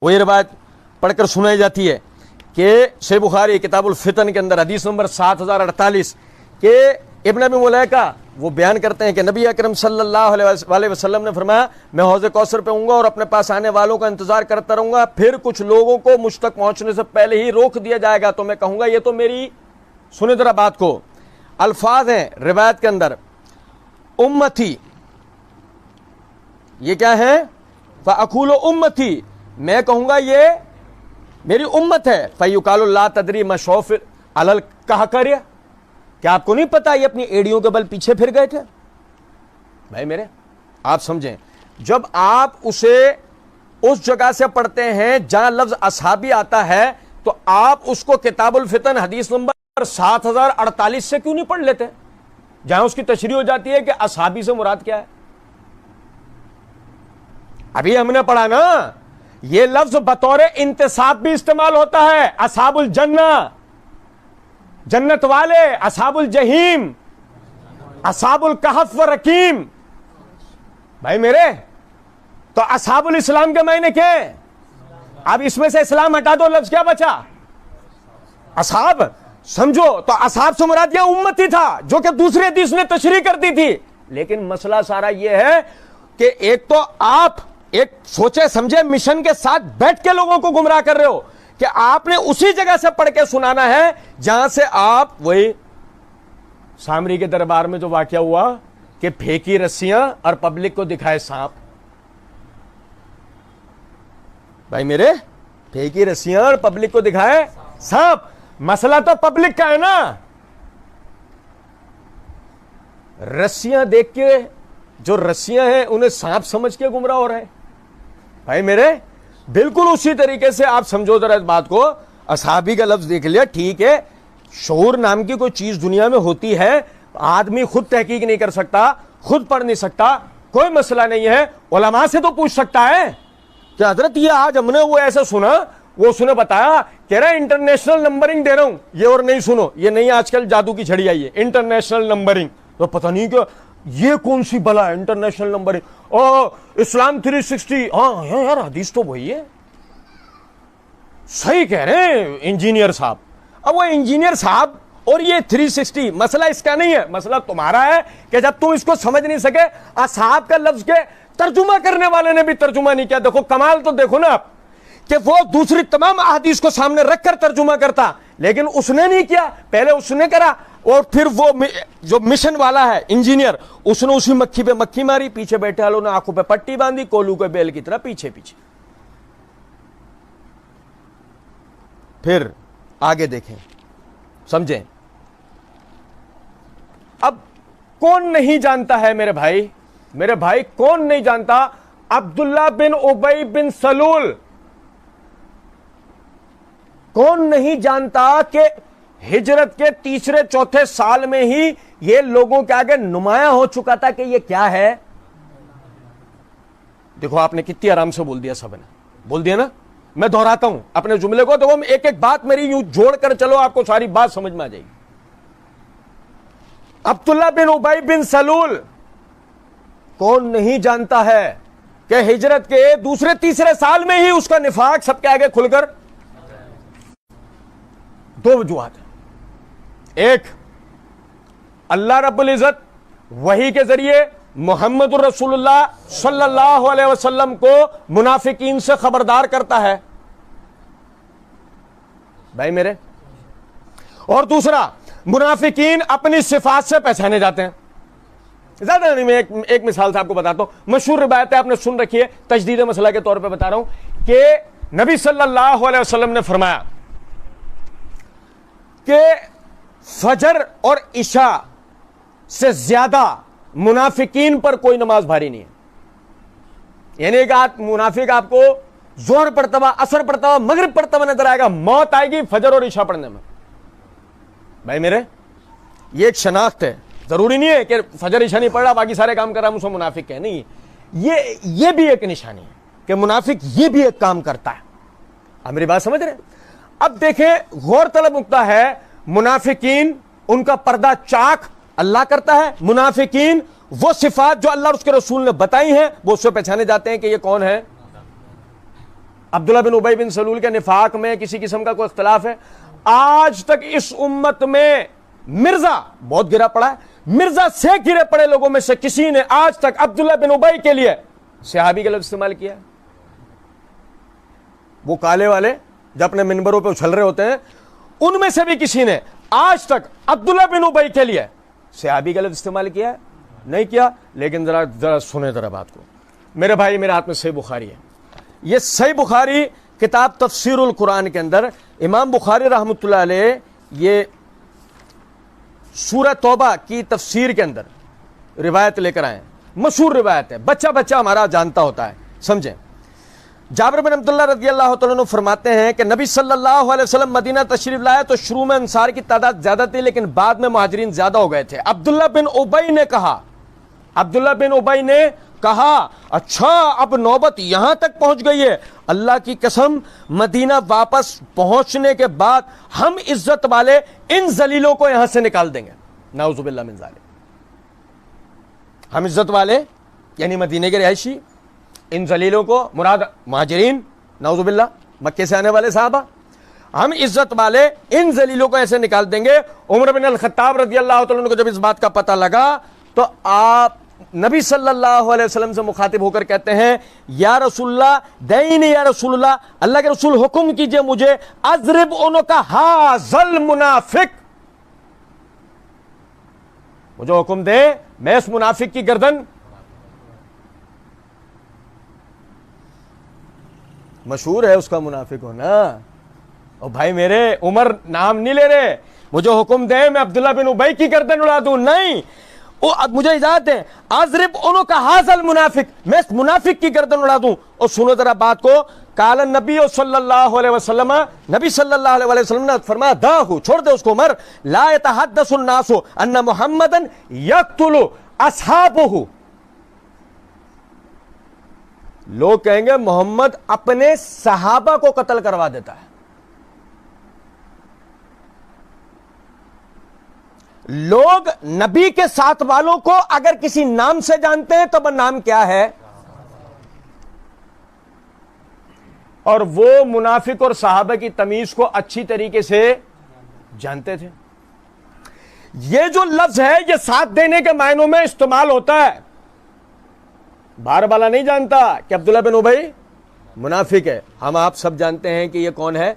وہ یہ روایت پڑھ کر سنائی جاتی ہے کہ صحیح بخاری کتاب الفتن کے اندر حدیث نمبر 7048 کہ ابن ابی ملیکہ وہ بیان کرتے ہیں کہ نبی اکرم صلی اللہ علیہ وسلم نے فرمایا میں حوض کوثر پہ ہوں گا اور اپنے پاس آنے والوں کا انتظار کرتا رہوں گا، پھر کچھ لوگوں کو مجھ تک پہنچنے سے پہلے ہی روک دیا جائے گا، تو میں کہوں گا یہ تو میری، سنیں ذرا بات کو، الفاظ ہیں روایت کے اندر، امتی، یہ کیا ہے؟ فَأَقُولُ امتی، میں کہوں گا یہ میری امت ہے، فَيُقَالُ لَا تَدْرِي مَا شَوْفِ عَلَى الْكَهْكَرِيَ، کیا آپ کو نہیں پتا یہ اپنی ایڑیوں کے بل پیچھے پھر گئے تھے؟ بھائی میرے آپ سمجھیں، جب آپ اسے اس جگہ سے پڑھتے ہیں جہاں لفظ اصحابی آتا ہے تو آپ اس کو کتاب الفتن حدیث نمبر 7048 سے کیوں نہیں پڑھ لیتے جہاں اس کی تشریح ہو جاتی ہے کہ اصحابی سے مراد کیا ہے؟ ابھی ہم نے پڑھا نا، یہ لفظ بطور انتصاب بھی استعمال ہوتا ہے، اصحاب الجنہ جنت والے، اصحاب الجحیم، اصحاب الکہف و رقیم، بھائی میرے تو اصحاب الاسلام کے معنی کیا ہے؟ اب اس میں سے اسلام ہٹا دو، لفظ کیا بچا؟ اصحاب، سمجھو تو اصحاب سے مراد یہ امت ہی تھا جو کہ دوسری حدیث نے تشریح کرتی تھی، لیکن مسئلہ سارا یہ ہے کہ ایک تو آپ ایک سوچے سمجھے مشن کے ساتھ بیٹھ کے لوگوں کو گمراہ کر رہے ہو کہ آپ نے اسی جگہ سے پڑھ کے سنانا ہے جہاں سے آپ، وہی سامری کے دربار میں جو واقعہ ہوا کہ پھینکی رسیاں اور پبلک کو دکھائے سانپ، بھائی میرے پھینکی رسیاں اور پبلک کو دکھائے سانپ، مسئلہ تو پبلک کا ہے نا، رسیاں دیکھ کے جو رسیاں ہیں انہیں سانپ سمجھ کے گمراہ ہو رہے ہیں، بھائی میرے بالکل اسی طریقے سے آپ سمجھو ذرا اس بات کو، اصحابی کا لفظ دیکھ لیا، ٹھیک ہے، شعور نام کی کوئی چیز دنیا میں ہوتی ہے، آدمی خود تحقیق نہیں کر سکتا، خود پڑھ نہیں سکتا، کوئی مسئلہ نہیں ہے، علماء سے تو پوچھ سکتا ہے کہ حضرت یہ آج ہم نے وہ ایسا سنا، وہ اس نے بتایا، کہہ رہا ہے انٹرنیشنل نمبرنگ دے رہا ہوں، یہ اور نہیں سنو، یہ نہیں آج کل جادو کی چھڑی آئی ہے انٹرنیشنل نمبرنگ، تو پتہ نہیں کہ یہ کون سی بلا ہے انٹرنیشنل نمبرنگ، اسلام 360، ہاں یار حدیث تو وہی ہے، صحیح کہہ رہے ہیں انجینئر صاحب، اب وہ انجینئر صاحب اور یہ 360 مسئلہ اس کا نہیں ہے، مسئلہ تمہارا ہے کہ جب تم اس کو سمجھ نہیں سکے، اصحاب کا لفظ کے ترجمہ کرنے والے نے بھی ترجمہ نہیں کیا، دیکھو کمال تو دیکھو نا آپ کہ وہ دوسری تمام احادیث کو سامنے رکھ کر ترجمہ کرتا، لیکن اس نے نہیں کیا، پہلے اس نے کرا اور پھر وہ جو مشن والا ہے انجینئر اس نے اسی مکھی پہ مکھی ماری، پیچھے بیٹھے والوں نے آنکھوں پہ پٹی باندھی، کولو کے بیل کی طرح پیچھے پیچھے۔ پھر آگے دیکھیں سمجھیں، اب کون نہیں جانتا ہے میرے بھائی کون نہیں جانتا عبداللہ بن ابی بن سلول، کون نہیں جانتا کہ ہجرت کے تیسرے چوتھے سال میں ہی یہ لوگوں کے آگے نمایاں ہو چکا تھا کہ یہ کیا ہے؟ دیکھو آپ نے کتنی آرام سے بول دیا، سب نے بول دیا نا، میں دہراتا ہوں اپنے جملے کو، دیکھو ایک ایک بات میری یوں جوڑ کر چلو، آپ کو ساری بات سمجھ میں آ جائے گی۔ عبداللہ بن ابی بن سلول کون نہیں جانتا ہے کہ ہجرت کے دوسرے تیسرے سال میں ہی اس کا نفاق سب کے آگے کھل کر، دو وجوہات ہیں، ایک اللہ رب العزت وحی کے ذریعے محمد الرسول اللہ صلی اللہ علیہ وسلم کو منافقین سے خبردار کرتا ہے، بھائی میرے، اور دوسرا منافقین اپنی صفات سے پہچانے جاتے ہیں۔ زیادہ نہیں، میں ایک مثال سے آپ کو بتاتا ہوں، مشہور روایت ہے آپ نے سن رکھی ہے، تجدید مسئلہ کے طور پہ بتا رہا ہوں کہ نبی صلی اللہ علیہ وسلم نے فرمایا کہ فجر اور عشاء سے زیادہ منافقین پر کوئی نماز بھاری نہیں ہے، یعنی کہ منافق آپ کو ظہر پڑھتا ہوا، عصر پڑھتا ہوا، مغرب پڑھتا ہوا نظر آئے گا، موت آئے گی فجر اور عشاء پڑھنے میں، بھائی میرے یہ ایک شناخت ہے، ضروری نہیں ہے کہ فجر عشاء نہیں پڑھ رہا باقی سارے کام کر رہا ہم اس کو منافق کہہ، نہیں، یہ بھی ایک نشانی ہے کہ منافق یہ بھی ایک کام کرتا ہے، آپ میری بات سمجھ رہے ہیں؟ اب دیکھیں غور طلب نقطہ ہے، منافقین ان کا پردہ چاک اللہ کرتا ہے، منافقین وہ صفات جو اللہ اور اس کے رسول نے بتائی ہیں وہ اس سے پہچانے جاتے ہیں کہ یہ کون ہے، عبداللہ بن ابی بن سلول کے نفاق میں کسی قسم کا کوئی اختلاف ہے؟ آج تک اس امت میں مرزا بہت گرا پڑا ہے، مرزا سے گرے پڑے لوگوں میں سے کسی نے آج تک عبداللہ بن ابی کے لیے صحابی کا لفظ استعمال کیا ہے؟ وہ کالے والے جو اپنے منبروں پہ اچھل رہے ہوتے ہیں، ان میں سے بھی کسی نے آج تک عبداللہ بن ابی کے لیے صحابی کا لفظ استعمال کیا ہے؟ نہیں کیا۔ لیکن ذرا سنیں ذرا بات کو میرے بھائی، میرے ہاتھ میں صحیح بخاری ہے، یہ صحیح بخاری کتاب تفسیر القرآن کے اندر امام بخاری رحمۃ اللہ علیہ یہ سورہ توبہ کی تفسیر کے اندر روایت لے کر آئے، مشہور روایت ہے، بچہ بچہ ہمارا جانتا ہوتا ہے، سمجھیں۔ جابر بن عبداللہ رضی اللہ تعالیٰ عنہ فرماتے ہیں کہ نبی صلی اللہ علیہ وسلم مدینہ تشریف لائے تو شروع میں انصار کی تعداد زیادہ تھی، لیکن بعد میں مہاجرین زیادہ ہو گئے تھے۔ عبداللہ بن ابی نے کہا اچھا اب نوبت یہاں تک پہنچ گئی ہے، اللہ کی قسم مدینہ واپس پہنچنے کے بعد ہم عزت والے ان ذلیلوں کو یہاں سے نکال دیں گے، نعوذ باللہ من ذالک۔ ہم عزت والے یعنی مدینہ کے رہائشی، ان ذلیلوں کو مراد مہاجرین، نعوذ باللہ مکے سے آنے والے صحابہ، ہم عزت والے ان ذلیلوں کو ایسے نکال دیں گے۔ عمر بن الخطاب رضی اللہ تعالیٰ عنہ کو جب اس بات کا پتہ لگا تو آپ نبی صلی اللہ علیہ وسلم سے مخاطب ہو کر کہتے ہیں یا رسول اللہ دینی، یا رسول اللہ، اللہ کے رسول حکم کیجئے مجھے، اضرب عنق ھذل منافق، مجھے حکم دے میں اس منافق کی گردن، مشہور ہے اس کا منافق ہونا۔ اور بھائی میرے عمر نام نہیں لے رہے، مجھے حکم دے میں عبداللہ بن ابی کی گردن اڑا دوں، نہیں، مجھے اجازت ہے اضرب عنق ھذل منافق، میں اس منافق کی گردن اڑا دوں۔ اور سنو ذرا بات کو، قال النبی صلی اللہ علیہ وسلم، نبی صلی اللہ علیہ وسلم نے فرمایا دعہ، چھوڑ دے اس کو عمر، لا يتحدث الناس ان محمدا یقتل اصحابہ، لوگ کہیں گے محمد اپنے صحابہ کو قتل کروا دیتا ہے۔ لوگ نبی کے ساتھ والوں کو اگر کسی نام سے جانتے ہیں تو وہ نام کیا ہے، اور وہ منافق اور صحابہ کی تمیز کو اچھی طریقے سے جانتے تھے۔ یہ جو لفظ ہے یہ ساتھ دینے کے معنوں میں استعمال ہوتا ہے، باہر والا نہیں جانتا کہ عبداللہ بن ابی منافق ہے، ہم آپ سب جانتے ہیں کہ یہ کون ہے،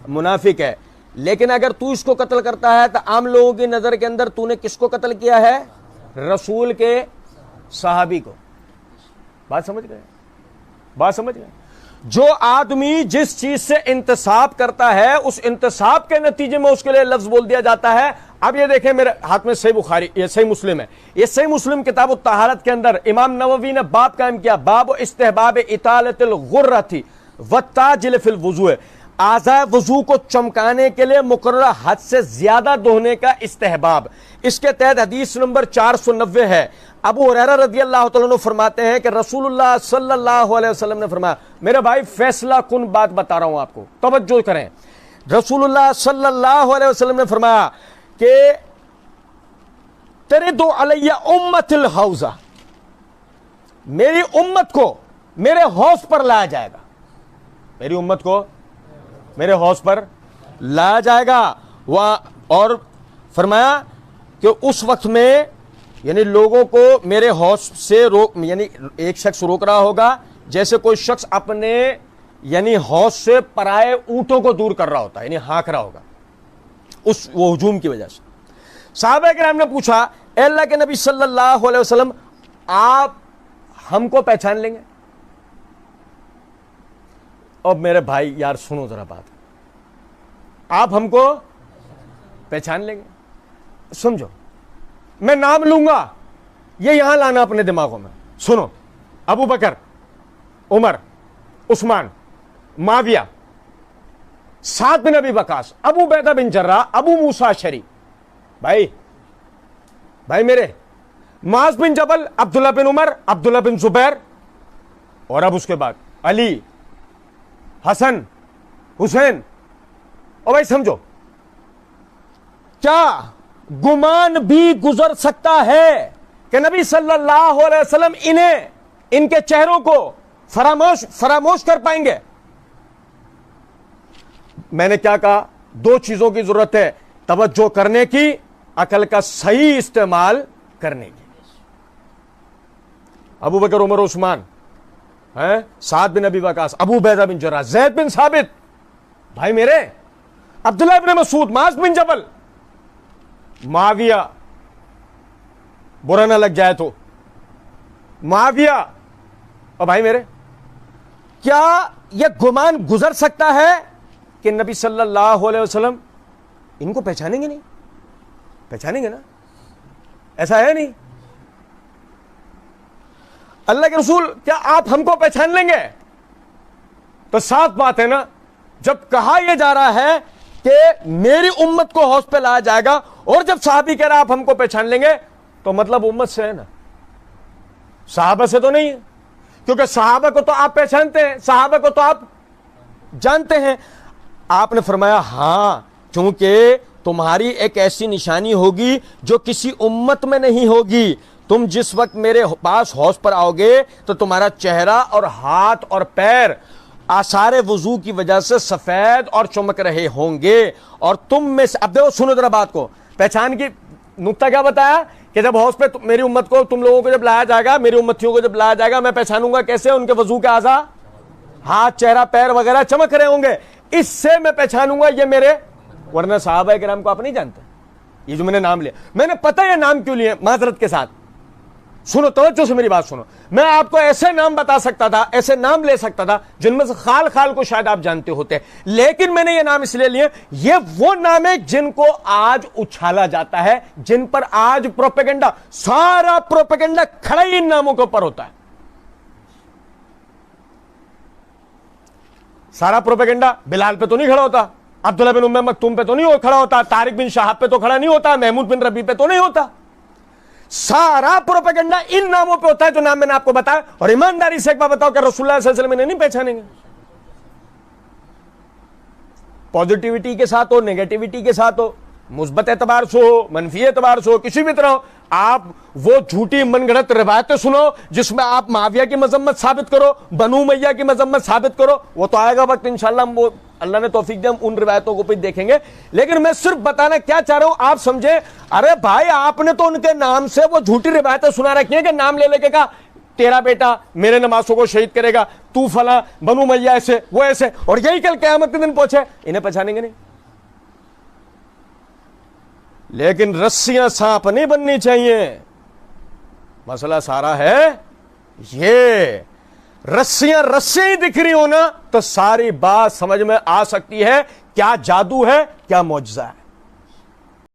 منافق ہے، لیکن اگر تو اس کو قتل کرتا ہے تو عام لوگوں کی نظر کے اندر تو نے کس کو قتل کیا ہے، رسول کے صحابی کو۔ بات سمجھ گئے؟ جو آدمی جس چیز سے انتصاب کرتا ہے اس انتصاب کے نتیجے میں اس کے لیے لفظ بول دیا جاتا ہے۔ اب یہ دیکھیں میرے ہاتھ میں صحیح بخاری، یہ صحیح مسلم ہے، یہ صحیح مسلم کتاب الطہارت کے اندر امام نووی نے باب قائم کیا، باب استحباب اطالۃ الغرۃ والتاجل فی الوضوء، اعضاء وضو کو چمکانے کے لیے مقررہ حد سے زیادہ دہنے کا استحباب۔ اس کے تحت حدیث نمبر 490 ہے، ابو ہریرہ رضی اللہ تعالیٰ عنہ فرماتے ہیں کہ رسول اللہ صلی اللہ علیہ وسلم نے فرمایا، میرے بھائی فیصلہ کن بات بتا رہا ہوں آپ کو، توجہ کریں، رسول اللہ صلی اللہ علیہ وسلم نے فرمایا کہ ترد علی امت الحوضہ، میری امت کو میرے حوض پر لایا جائے گا، میری امت کو میرے حوض پر لایا جائے گا۔ اور فرمایا کہ اس وقت میں یعنی لوگوں کو میرے حوض سے یعنی ایک شخص روک رہا ہوگا جیسے کوئی شخص اپنے یعنی حوض سے پرائے اونٹوں کو دور کر رہا ہوتا ہے، یعنی ہانک رہا ہوگا اس وہ ہجوم کی وجہ سے۔ صحابہ کرام نے پوچھا اے اللہ کے نبی صلی اللہ علیہ وسلم، آپ ہم کو پہچان لیں گے؟ اور میرے بھائی یار سنو ذرا بات، آپ ہم کو پہچان لیں گے؟ سمجھو، میں نام لوں گا، یہ یہاں لانا اپنے دماغوں میں، سنو، ابو بکر، عمر، عثمان، معاویہ، سعد بن ابی وقاص، ابو عبیدہ بن جراح، ابو موسیٰ اشعری، بھائی میرے، معاذ بن جبل، عبداللہ بن عمر، عبداللہ بن زبیر، اور اب اس کے بعد علی، حسن، حسین۔ اور بھائی سمجھو، کیا گمان بھی گزر سکتا ہے کہ نبی صلی اللہ علیہ وسلم ان کے چہروں کو فراموش کر پائیں گے؟ میں نے کیا کہا؟ دو چیزوں کی ضرورت ہے، توجہ کرنے کی، عقل کا صحیح استعمال کرنے کی۔ ابو بکر، عمر، عثمان، سعد بن ابی وقاص، ابو عبیدہ بن جراح، زید بن ثابت، بھائی میرے، عبداللہ بن مسعود، معاذ بن جبل، معاویہ، برا نہ لگ جائے تو معاویہ، اور بھائی میرے، کیا یہ گمان گزر سکتا ہے کہ نبی صلی اللہ علیہ وسلم ان کو پہچانیں گے؟ نہیں پہچانیں گے نا، ایسا ہے نہیں؟ اللہ کے رسول، کیا آپ ہم کو پہچان لیں گے؟ تو صاف بات ہے نا، جب کہا یہ جا رہا ہے کہ میری امت کو حوض پہ لایا جائے گا، اور جب صحابی کہہ رہا آپ ہم کو پہچان لیں گے، تو مطلب امت سے ہے نا، صحابہ سے تو نہیں ہے، کیونکہ صحابہ کو تو آپ پہچانتے ہیں، صحابہ کو تو آپ جانتے ہیں۔ آپ نے فرمایا ہاں، چونکہ تمہاری ایک ایسی نشانی ہوگی جو کسی امت میں نہیں ہوگی۔ تم جس وقت میرے پاس حوض پر آؤ گے تو تمہارا چہرہ اور ہاتھ اور پیر آثار وضو کی وجہ سے سفید اور چمک رہے ہوں گے، اور تم میں سے، اب دیکھو سنو ذرا بات کو، پہچان کی نقطہ کیا بتایا کہ جب حوض پہ میری امت کو، تم لوگوں کو جب لایا جائے گا، میری امتیوں کو جب لایا جائے گا، میں پہچانوں گا کیسے؟ ان کے وضو کے اعضاء، ہاتھ، چہرہ، پیر وغیرہ چمک رہے ہوں گے، اس سے میں پہچانوں گا یہ میرے، ورنہ صحابہ کرام کو آپ نہیں جانتے۔ یہ جو میں نے نام لیا، میں نے پتہ یہ نام کیوں لیے، معذرت کے ساتھ سنو، توجہ سے میری بات سنو، میں آپ کو ایسے نام بتا سکتا تھا، ایسے نام لے سکتا تھا جن میں سے خال خال کو شاید آپ جانتے ہوتے، لیکن میں نے یہ نام اس لیے لیے، یہ وہ نام ہے جن کو آج اچھالا جاتا ہے، جن پر آج پروپیگنڈا، سارا پروپیگنڈا کھڑا ہی ان ناموں کے اوپر ہوتا ہے، سارا پروپیگنڈا بلال پہ تو نہیں کھڑا ہوتا، عبداللہ بن ام مکتوم پہ تو نہیں کھڑا ہوتا، طارق بن شہاب پہ تو کھڑا نہیں ہوتا، محمود بن ربیع پہ تو نہیں ہوتا، سارا پروپیگنڈا ان ناموں پہ ہوتا ہے جو نام میں نے آپ کو بتایا۔ اور ایمانداری سے ایک بات بتاؤ کہ رسول اللہ صلی اللہ علیہ وسلم انہیں نہیں پہچانیں گے؟ پازیٹیوٹی کے ساتھ ہو، نیگیٹیوٹی کے ساتھ ہو، مثبت اعتبار سے ہو، منفی اعتبار سے ہو، کسی بھی طرح ہو، آپ وہ جھوٹی من گھڑت روایتیں سنو جس میں آپ معاویہ کی مذمت ثابت کرو، بنو امیہ کی مذمت ثابت کرو، وہ تو آئے گا وقت انشاءاللہ، وہ اللہ نے توفیق دے ہم ان روایتوں کو بھی دیکھیں گے، لیکن میں صرف بتانا کیا چاہ رہا ہوں آپ سمجھیں۔ ارے بھائی، آپ نے تو ان کے نام سے وہ جھوٹی روایتیں سنا رکھی ہیں کہ نام لے لے کے کہا تیرا بیٹا میرے نمازوں کو شہید کرے گا، تو فلاں، بنو امیہ ایسے، وہ ایسے، اور یہی کل قیامت کے دن پہنچے، انہیں پہچانیں گے نہیں؟ لیکن رسیاں سانپ نہیں بننی چاہیے، مسئلہ سارا ہے یہ، رسیاں ہی دکھ رہی ہونا تو ساری بات سمجھ میں آ سکتی ہے، کیا جادو ہے، کیا معجزہ ہے۔